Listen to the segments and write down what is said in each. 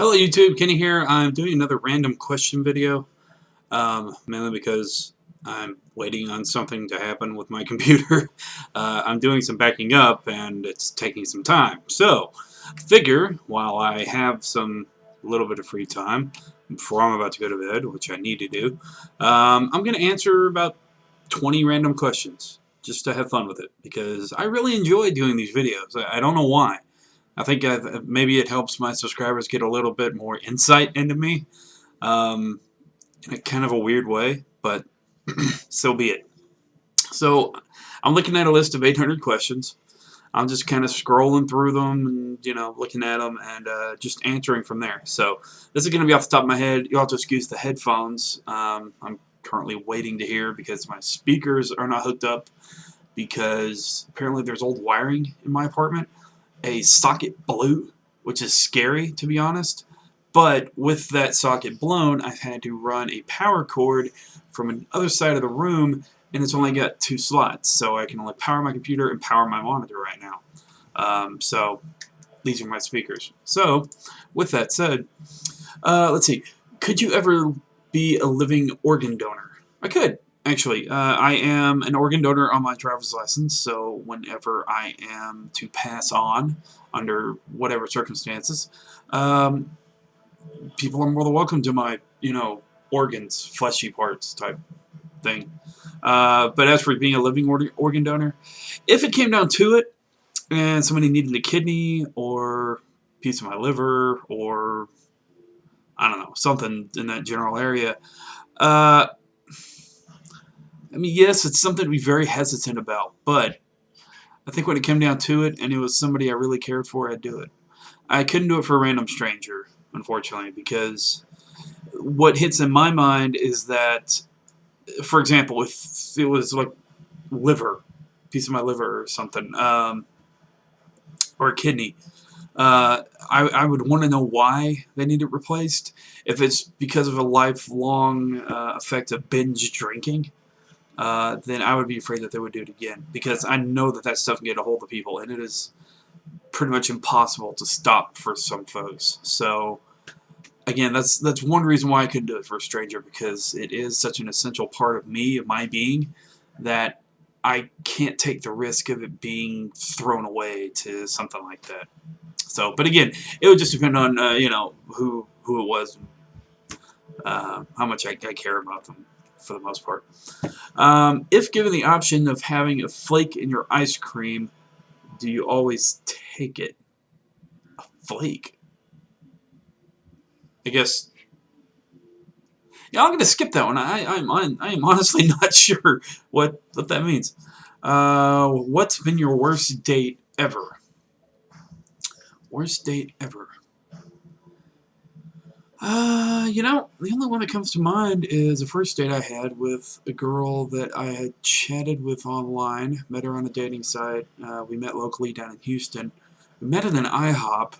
Hello YouTube, Kenny here. I'm doing another random question video, mainly because I'm waiting on something to happen with my computer. I'm doing some backing up and it's taking some time. So, figure while I have some little bit of free time before I'm about to go to bed, which I need to do, I'm going to answer about 20 random questions just to have fun with it because I really enjoy doing these videos. I don't know why. I think maybe it helps my subscribers get a little bit more insight into me, um, in a kind of a weird way, but so be it. So I'm looking at a list of 800 questions. I'm just kind of scrolling through them and, looking at them and just answering from there. So this is going to be off the top of my head. You'll have to excuse the headphones. I'm currently waiting to hear because my speakers are not hooked up because apparently there's old wiring in my apartment. A socket blew, which is scary to be honest. But with that socket blown, I've had to run a power cord from another side of the room, and it's only got 2 slots, so I can only power my computer and power my monitor right now. So these are my speakers. So with that said, let's see. Could you ever be a living organ donor? I could. Actually, I am an organ donor on my driver's license, so whenever I am to pass on, under whatever circumstances, um, people are more than welcome to my, organs, fleshy parts type thing. But as for being a living organ donor, if it came down to it, and somebody needed a kidney, or a piece of my liver, or, I don't know, something in that general area, uh, I mean, yes, it's something to be very hesitant about, but I think when it came down to it, and it was somebody I really cared for, I'd do it. I couldn't do it for a random stranger, unfortunately, because what hits in my mind is that, for example, if it was like liver, piece of my liver or something, or a kidney, I would want to know why they need it replaced. If it's because of a lifelong effect of binge drinking, then I would be afraid that they would do it again, because I know that stuff can get a hold of people, and it is pretty much impossible to stop for some folks. So again, that's one reason why I couldn't do it for a stranger, because it is such an essential part of me, of my being, that I can't take the risk of it being thrown away to something like that. So, but again, it would just depend on who it was, how much I care about them for the most part. If given the option of having a flake in your ice cream, do you always take it? A flake? I guess. Yeah, I'm gonna skip that one. I am honestly not sure what that means. What's been your worst date ever? Worst date ever? The only one that comes to mind is a first date I had with a girl that I had chatted with online. Met her on a dating site. We met locally down in Houston. We met at an IHOP,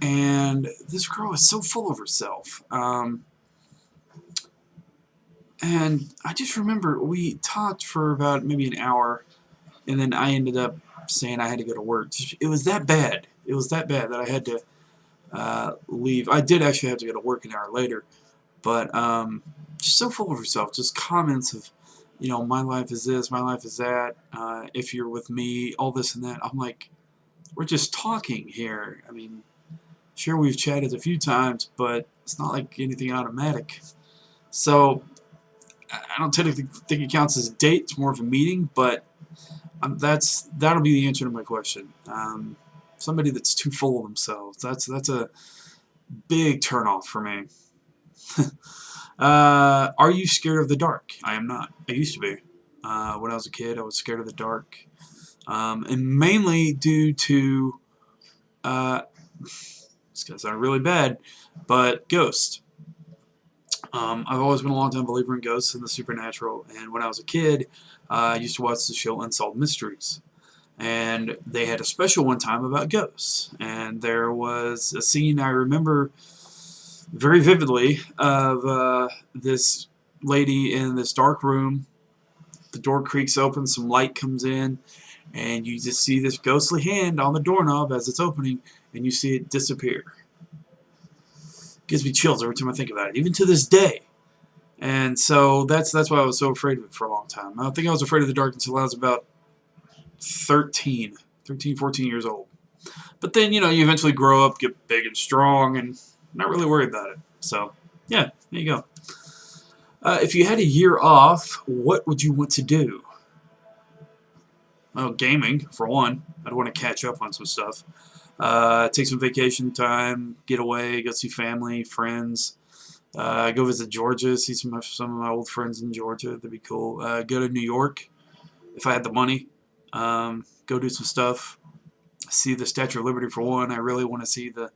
and this girl was so full of herself. And I just remember we talked for about maybe an hour, and then I ended up saying I had to go to work. It was that bad. It was that bad that I had to leave. I did actually have to go to work an hour later, but just so full of herself. Just comments of, my life is this, my life is that. If you're with me, all this and that. I'm like, we're just talking here. I mean, sure, we've chatted a few times, but it's not like anything automatic. So I don't technically think it counts as a date. It's more of a meeting, but that'll be the answer to my question. Somebody that's too full of themselves. That's a big turnoff for me. Are you scared of the dark? I am not. I used to be. When I was a kid, I was scared of the dark, and mainly due to it's gonna sound really bad, but ghosts. I've always been a long time believer in ghosts and the supernatural, and when I was a kid, I used to watch the show Unsolved Mysteries, and they had a special one time about ghosts, and there was a scene I remember very vividly of this lady in this dark room. The door creaks open, some light comes in, and you just see this ghostly hand on the doorknob as it's opening, and you see it disappear. Gives me chills every time I think about it, even to this day. And so that's why I was so afraid of it for a long time. I think I was afraid of the dark until I was about 13, 14 years old. But then, you know, you eventually grow up, get big and strong, and not really worry about it. So, yeah, there you go. If you had a year off, what would you want to do? Well, gaming, for one. I'd want to catch up on some stuff. Take some vacation time, get away, go see family, friends. Go visit Georgia, see some of my old friends in Georgia. That'd be cool. Go to New York, if I had the money. Go do some stuff. See the Statue of Liberty for one. I really want to see the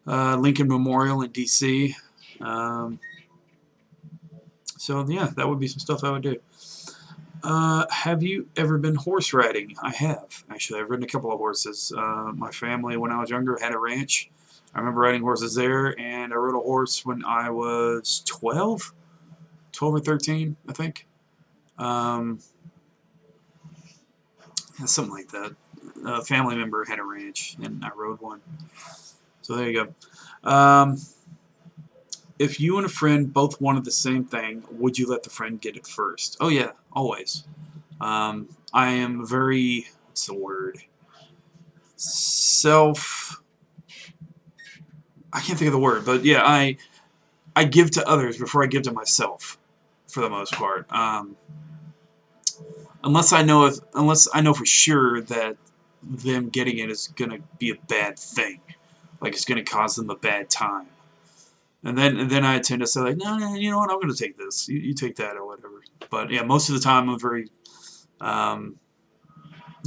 Lincoln Memorial in D.C. So yeah, that would be some stuff I would do. Have you ever been horse riding? I have. Actually, I've ridden a couple of horses. My family, when I was younger, had a ranch. I remember riding horses there, and I rode a horse when I was 12 or 13, I think. Yeah, something like that. A family member had a ranch, and I rode one. So there you go. If you and a friend both wanted the same thing, would you let the friend get it first? Oh yeah, always. I am very, what's the word? I can't think of the word, but yeah, I give to others before I give to myself, for the most part. Unless I know for sure that them getting it is gonna be a bad thing, like it's gonna cause them a bad time. And then I tend to say like, no, you know what, I'm going to take this. You take that or whatever. But yeah, most of the time I'm very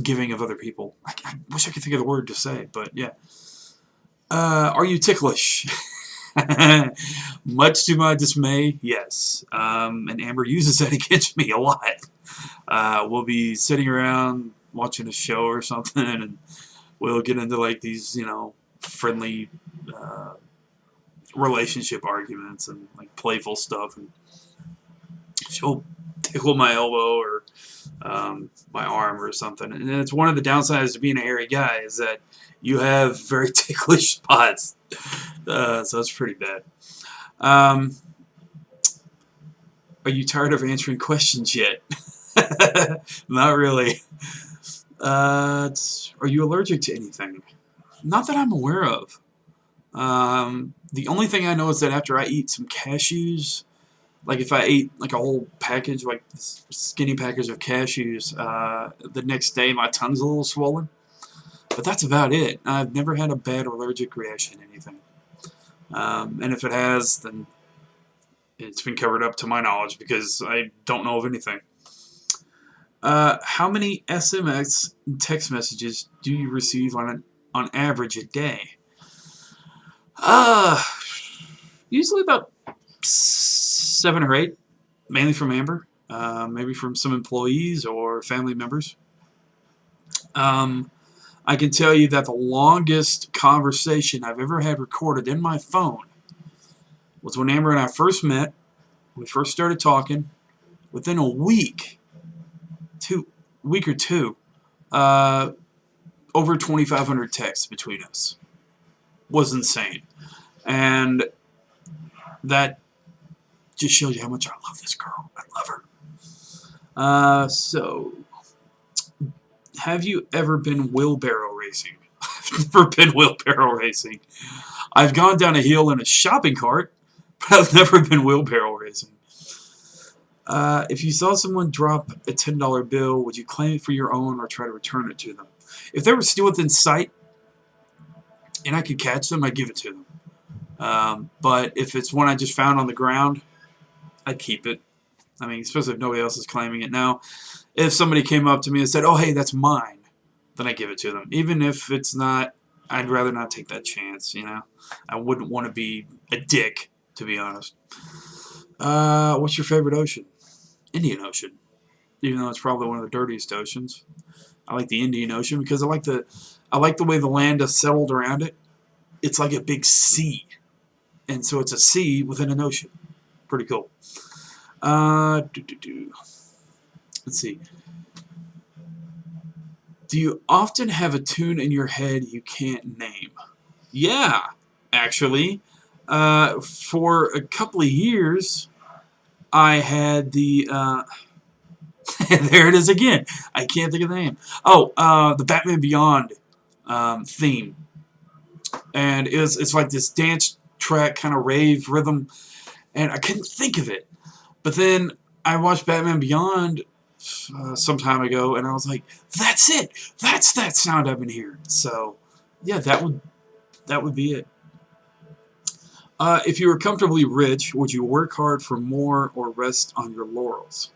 giving of other people. I wish I could think of the word to say, but yeah. Are you ticklish? Much to my dismay, yes. And Amber uses that against me a lot. We'll be sitting around watching a show or something, and we'll get into like these, you know, friendly relationship arguments and like playful stuff, and she'll tickle my elbow or my arm or something. And it's one of the downsides to being a hairy guy is that you have very ticklish spots. So that's pretty bad. Are you tired of answering questions yet? Not really. Are you allergic to anything? Not that I'm aware of. The only thing I know is that after I eat some cashews, like if I ate like a whole package, like this skinny package of cashews, the next day my tongue's a little swollen. But that's about it. I've never had a bad allergic reaction to anything. And if it has, then it's been covered up to my knowledge because I don't know of anything. How many SMS and text messages do you receive on average a day? Usually about 7 or 8, mainly from Amber, maybe from some employees or family members. I can tell you that the longest conversation I've ever had recorded in my phone was when Amber and I first met. We first started talking. Within a week or two, over 2,500 texts between us. Was insane. And that just shows you how much I love this girl. I love her. So, have you ever been wheelbarrow racing? I've never been wheelbarrow racing. I've gone down a hill in a shopping cart, but I've never been wheelbarrow racing. If you saw someone drop a $10 bill, would you claim it for your own or try to return it to them? If they were still within sight and I could catch them, I'd give it to them. But if it's one I just found on the ground, I'd keep it. I mean, especially if nobody else is claiming it. Now, if somebody came up to me and said, oh, hey, that's mine, then I give it to them. Even if it's not, I'd rather not take that chance, you know. I wouldn't want to be a dick, to be honest. What's your favorite ocean? Indian Ocean. Even though it's probably one of the dirtiest oceans. I like the Indian Ocean because I like the way the land is settled around it. It's like a big sea. And so it's a sea within an ocean. Pretty cool. Let's see. Do you often have a tune in your head you can't name? Yeah, actually. For a couple of years, I had the there it is again. I can't think of the name. Oh, the Batman Beyond theme, and it's like this dance track kind of rave rhythm, and I couldn't think of it. But then I watched Batman Beyond some time ago, and I was like, "That's it. That's that sound I've been hearing." So, yeah, that would be it. If you were comfortably rich, would you work hard for more or rest on your laurels?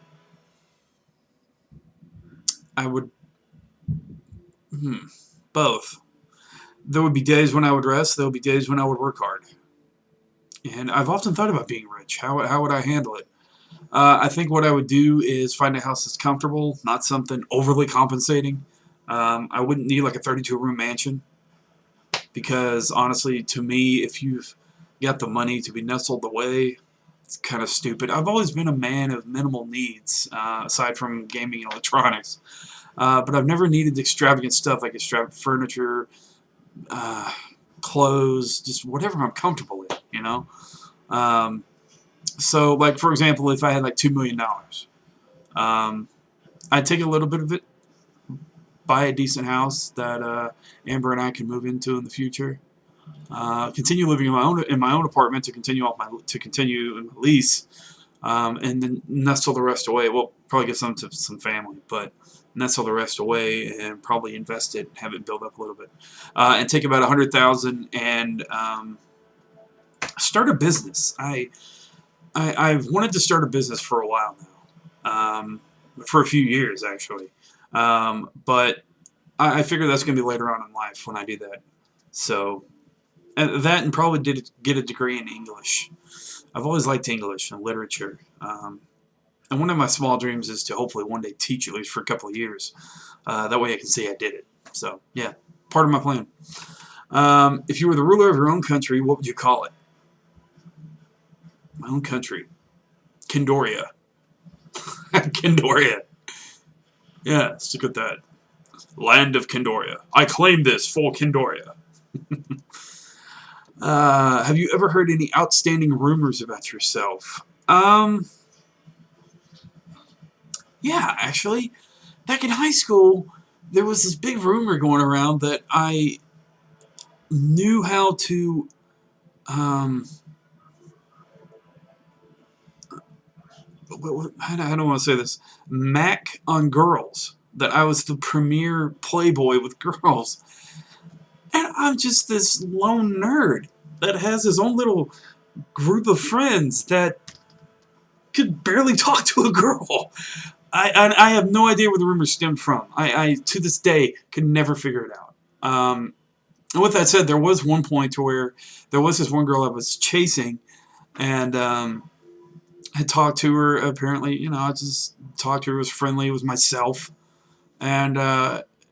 I would. Both. There would be days when I would rest. There would be days when I would work hard. And I've often thought about being rich. How would I handle it? I think what I would do is find a house that's comfortable, not something overly compensating. I wouldn't need like a 32-room mansion because honestly, to me, if you've got the money to be nestled away, it's kind of stupid. I've always been a man of minimal needs, aside from gaming and electronics. But I've never needed extravagant stuff like extravagant furniture, uh, clothes, just whatever I'm comfortable in, you know? So, like, for example, if I had like $2 million, um, I'd take a little bit of it, buy a decent house that Amber and I can move into in the future. Continue living in my own apartment to continue in my lease, and then nestle the rest away. Well, probably get some to some family, but nestle the rest away and probably invest it, have it build up a little bit, and take about 100,000 and start a business. I've wanted to start a business for a while now, for a few years actually, but I figure that's going to be later on in life when I do that. So. And that and probably get a degree in English. I've always liked English and literature. And one of my small dreams is to hopefully one day teach at least for a couple of years. That way I can say I did it. So, yeah, part of my plan. If you were the ruler of your own country, what would you call it? My own country. Kindoria. Kindoria. Yeah, stick with that. Land of Kindoria. I claim this for Kindoria. Have you ever heard any outstanding rumors about yourself? Yeah, actually, back in high school, there was this big rumor going around that I knew how to, how do I want to say this? Mac on girls. That I was the premier playboy with girls. And I'm just this lone nerd that has his own little group of friends that could barely talk to a girl. I have no idea where the rumors stemmed from. I to this day can never figure it out. And with that said, there was one point to where there was this one girl I was chasing, and I talked to her. Apparently, I just talked to her. Was friendly. It was myself, and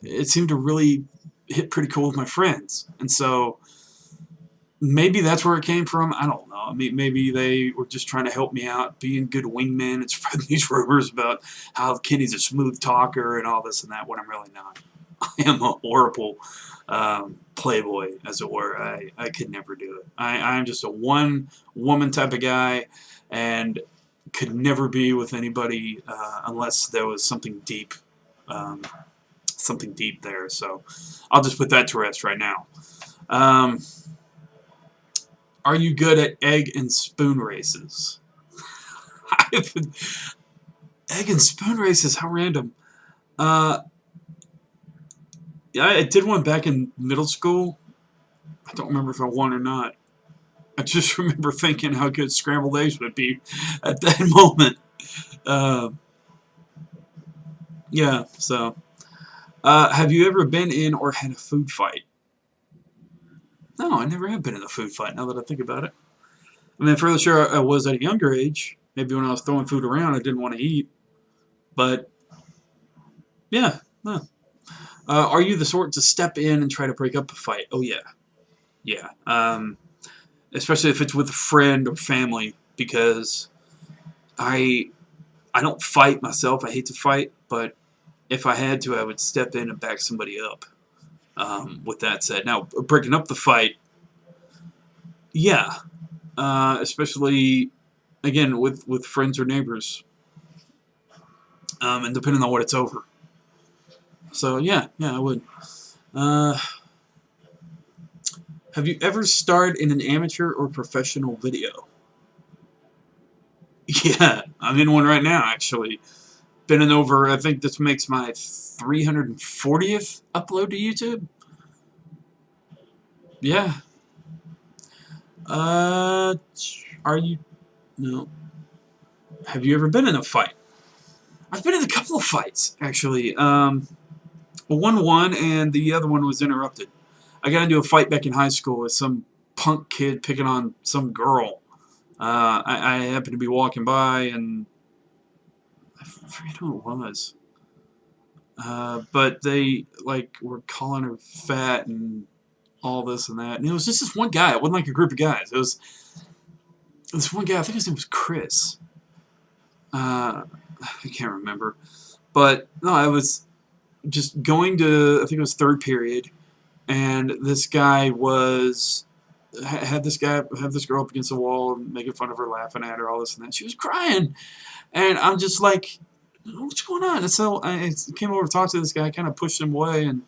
it seemed to really hit pretty cool with my friends. And so maybe that's where it came from. I don't know. I mean, maybe they were just trying to help me out, being good wingmen and spreading these rumors about how Kenny's a smooth talker and all this and that, when I'm really not. I am a horrible playboy, as it were. I could never do it. I'm just a one-woman type of guy and could never be with anybody unless there was something deep there. So I'll just put that to rest right now. Are you good at egg and spoon races? Egg and spoon races, how random. Yeah, I did one back in middle school. I don't remember if I won or not. I just remember thinking how good scrambled eggs would be at that moment. Yeah, so. Have you ever been in or had a food fight? No, I never have been in a food fight, now that I think about it. I mean, fairly sure I was at a younger age. Maybe when I was throwing food around, I didn't want to eat. But, yeah, no. Are you the sort to step in and try to break up a fight? Oh, yeah. Yeah. Especially if it's with a friend or family, because I don't fight myself. I hate to fight, but if I had to, I would step in and back somebody up. With that said, now breaking up the fight, yeah, especially again with friends or neighbors, and depending on what it's over. So yeah, I would. Uh, have you ever starred in an amateur or professional video? Yeah, I'm in one right now, actually. Been in over, I think this makes my 340th upload to YouTube. Yeah. Are you... No. Have you ever been in a fight? I've been in a couple of fights, actually. One won, and the other one was interrupted. I got into a fight back in high school with some punk kid picking on some girl. I happened to be walking by, and I forget who it was. But they, like, were calling her fat and all this and that. And it was just this one guy. It wasn't like a group of guys. It was this one guy. I think his name was Chris. I can't remember. But, no, I was just going to, I think it was third period, and this guy was... had this girl up against the wall and making fun of her, laughing at her, all this and that. She was crying. And I'm just like, what's going on? And so I came over to talk to this guy, kind of pushed him away, and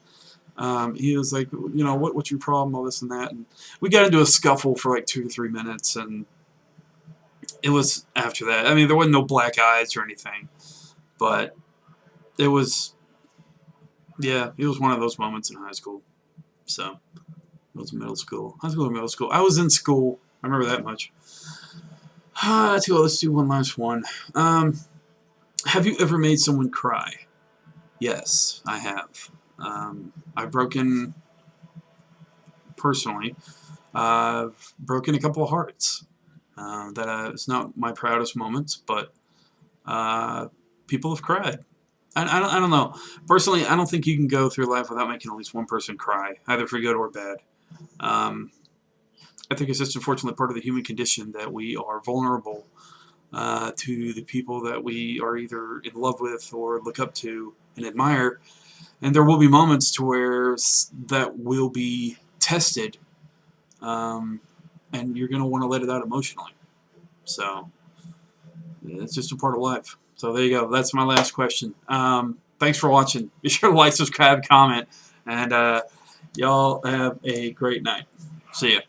he was like, you know, what's your problem, all this and that. And we got into a scuffle for like 2 to 3 minutes, and it was after that. I mean, there wasn't no black eyes or anything, but it was, yeah, it was one of those moments in high school. So, it was middle school. High school or middle school. I was in school. I remember that much. Let's do one last one. Have you ever made someone cry? Yes, I have. I've broken, personally, I've broken a couple of hearts. It's not my proudest moments, but people have cried. I don't know. Personally, I don't think you can go through life without making at least one person cry, either for good or bad. I think it's just unfortunately part of the human condition that we are vulnerable to the people that we are either in love with or look up to and admire. And there will be moments to where that will be tested, and you're going to want to let it out emotionally. So, yeah, it's just a part of life. So there you go. That's my last question. Thanks for watching. Be sure to like, subscribe, comment, and y'all have a great night. See ya.